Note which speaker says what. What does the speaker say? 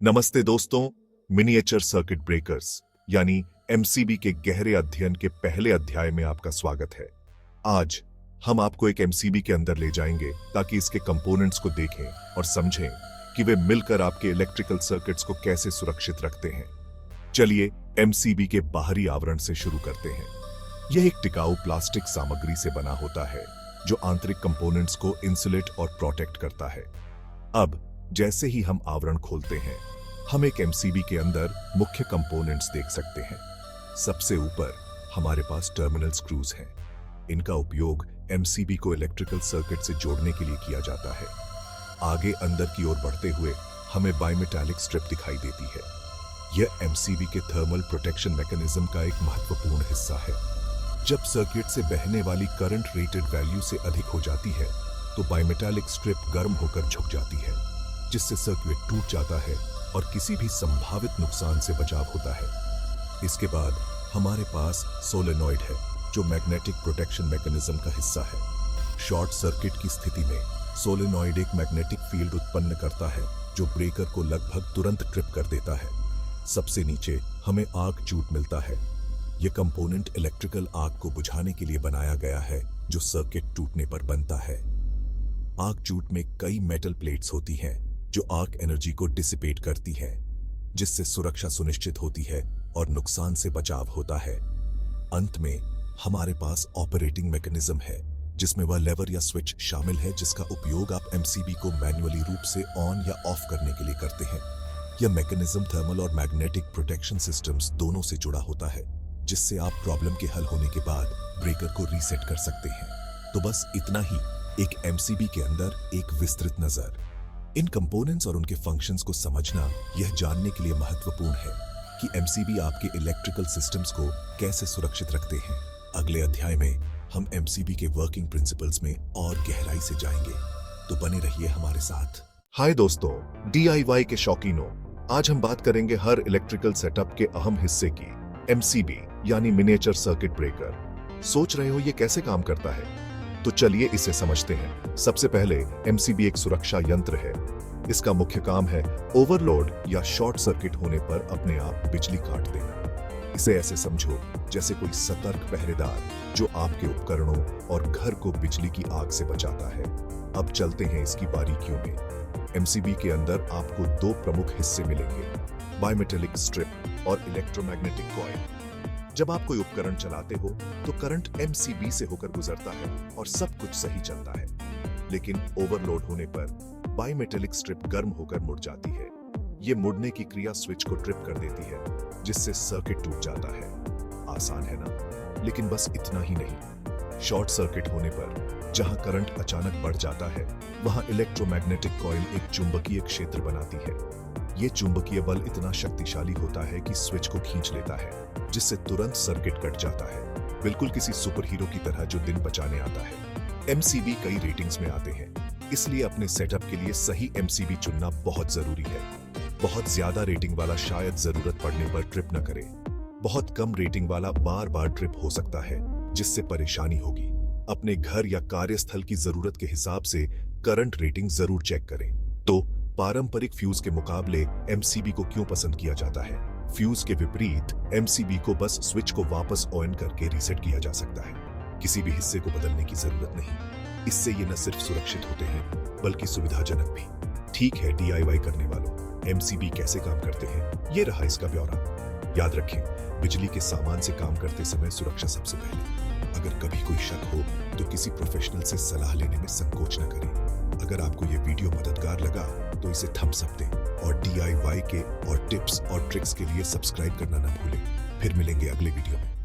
Speaker 1: नमस्ते दोस्तों, miniature circuit breakers यानी एमसीबी के गहरे अध्ययन के पहले अध्याय में आपका स्वागत है। आज हम आपको एक एमसीबी के अंदर ले जाएंगे ताकि इसके कंपोनेंट्स को देखें और समझें कि वे मिलकर आपके इलेक्ट्रिकल सर्किट्स को कैसे सुरक्षित रखते हैं। चलिए एमसीबी के बाहरी आवरण से शुरू करते हैं। यह एक टिकाऊ प्लास्टिक सामग्री से बना होता है जो आंतरिक कंपोनेंट्स को इंसुलेट और प्रोटेक्ट करता है। अब जैसे ही हम आवरण खोलते हैं, हम एक एमसीबी के अंदर मुख्य कंपोनेंट्स देख सकते हैं। सबसे ऊपर हमारे पास टर्मिनल स्क्रूज हैं। इनका उपयोग एमसीबी को इलेक्ट्रिकल सर्किट से जोड़ने के लिए किया जाता है। आगे अंदर की ओर बढ़ते हुए हमें बाइमेटालिक स्ट्रिप दिखाई देती है। यह एमसीबी के थर्मल प्रोटेक्शन मैकेनिज्म का एक महत्वपूर्ण हिस्सा है। जब सर्किट से बहने वाली करंट रेटेड वैल्यू से अधिक हो जाती है तो बाइमेटालिक स्ट्रिप गर्म होकर झुक जाती है, जिससे सर्किट टूट जाता है और किसी भी संभावित नुकसान से बचाव होता है। इसके बाद हमारे पास सोलेनॉइड है जो मैग्नेटिक प्रोटेक्शन मैकेनिज्म का हिस्सा है। शॉर्ट सर्किट की स्थिति में सोलेनॉइड एक मैग्नेटिक फील्ड उत्पन्न करता है जो ब्रेकर को लगभग तुरंत ट्रिप कर देता है। सबसे नीचे हमें आर्क जूट मिलता है। यह कंपोनेंट इलेक्ट्रिकल आर्क को बुझाने के लिए बनाया गया है जो सर्किट टूटने पर बनता है। आर्क जूट में कई मेटल प्लेट्स होती हैं जो आर्क एनर्जी को डिसिपेट करती है, जिससे सुरक्षा सुनिश्चित होती है और नुकसान से बचाव होता है। अंत में हमारे पास ऑपरेटिंग मैकेनिज्म है जिसमें वह लेवर या स्विच शामिल है जिसका उपयोग आप एमसीबी को मैन्युअली रूप से ऑन या ऑफ करने के लिए करते हैं। यह मैकेनिज्म थर्मल और मैग्नेटिक प्रोटेक्शन सिस्टम्स दोनों से जुड़ा होता है, जिससे आप प्रॉब्लम के हल होने के बाद ब्रेकर को रीसेट कर सकते हैं। तो बस इतना ही, एक एमसीबी के अंदर एक विस्तृत नजर। इन कंपोनेंट्स और उनके फंक्शंस को समझना यह जानने के लिए महत्वपूर्ण है कि एमसीबी आपके इलेक्ट्रिकल सिस्टम्स को कैसे सुरक्षित रखते हैं। अगले अध्याय में हम एमसीबी के वर्किंग प्रिंसिपल्स में और गहराई से जाएंगे, तो बने रहिए हमारे साथ। हाय दोस्तों, डीआईवाई के शौकीनों, आज हम बात करेंगे हर इलेक्ट्रिकल सेटअप के अहम हिस्से की, एमसीबी यानी मिनिएचर सर्किट ब्रेकर। सोच रहे हो ये कैसे काम करता है? तो चलिए इसे समझते हैं। सबसे पहले एमसीबी एक सुरक्षा यंत्र है। इसका मुख्य काम है ओवरलोड या शॉर्ट सर्किट होने पर अपने आप बिजली काट देना। इसे ऐसे समझो जैसे कोई सतर्क पहरेदार जो आपके उपकरणों और घर को बिजली की आग से बचाता है। अब चलते हैं इसकी बारीकियों में। एमसीबी के अंदर आपको दो प्रमुख हिस्से मिलेंगे, बाइमेटालिक स्ट्रिप और इलेक्ट्रोमैग्नेटिक कॉइल। जब आप कोई उपकरण चलाते हो तो करंट एमसीबी से होकर गुजरता है और सब कुछ सही चलता है, लेकिन ओवरलोड होने पर बाइमेटालिक स्ट्रिप गर्म होकर मुड़ जाती है। ये मुड़ने की क्रिया स्विच को ट्रिप कर देती है, जिससे सर्किट टूट जाता है। आसान है ना? लेकिन बस इतना ही नहीं। शॉर्ट सर्किट होने पर जहां करंट अचानक बढ़ जाता है, वहां इलेक्ट्रोमैग्नेटिक कॉइल एक चुंबकीय क्षेत्र बनाती है। ये चुंबकीय बल इतना शक्तिशाली होता है कि स्विच को खींच लेता है, जिससे तुरंत सर्किट कट जाता है, बिल्कुल किसी सुपर हीरो की तरह जो दिन बचाने आता है। एमसीबी कई रेटिंग्स में आते हैं, इसलिए अपने सेटअप के लिए सही एमसीबी चुनना बहुत जरूरी है। बहुत ज्यादा रेटिंग वाला शायद जरूरत पड़ने पर ट्रिप न करे। बहुत कम रेटिंग वाला बार बार ट्रिप हो सकता है, जिससे परेशानी होगी। अपने घर या कार्यस्थल की जरूरत के हिसाब से करंट रेटिंग जरूर चेक करें। तो पारंपरिक फ्यूज के मुकाबले एमसीबी को क्यों पसंद किया जाता है? फ्यूज के विपरीत एमसीबी को बस स्विच को वापस ऑन करके रीसेट किया जा सकता है। किसी भी हिस्से को बदलने की जरूरत नहीं। इससे ये न सिर्फ सुरक्षित होते हैं बल्कि सुविधाजनक भी। ठीक है डीआईवाई करने वालों, एमसीबी कैसे काम करते हैं, ये रहा इसका ब्यौरा। याद रखें, बिजली के सामान से काम करते समय सुरक्षा सबसे पहले। अगर कभी कोई शक हो तो किसी प्रोफेशनल से सलाह लेने में संकोच न करें। अगर आपको ये वीडियो मददगार लगा तो इसे थम्स अप दें और डीआईवाई के और टिप्स और ट्रिक्स के लिए सब्सक्राइब करना न भूलें। फिर मिलेंगे अगले वीडियो में।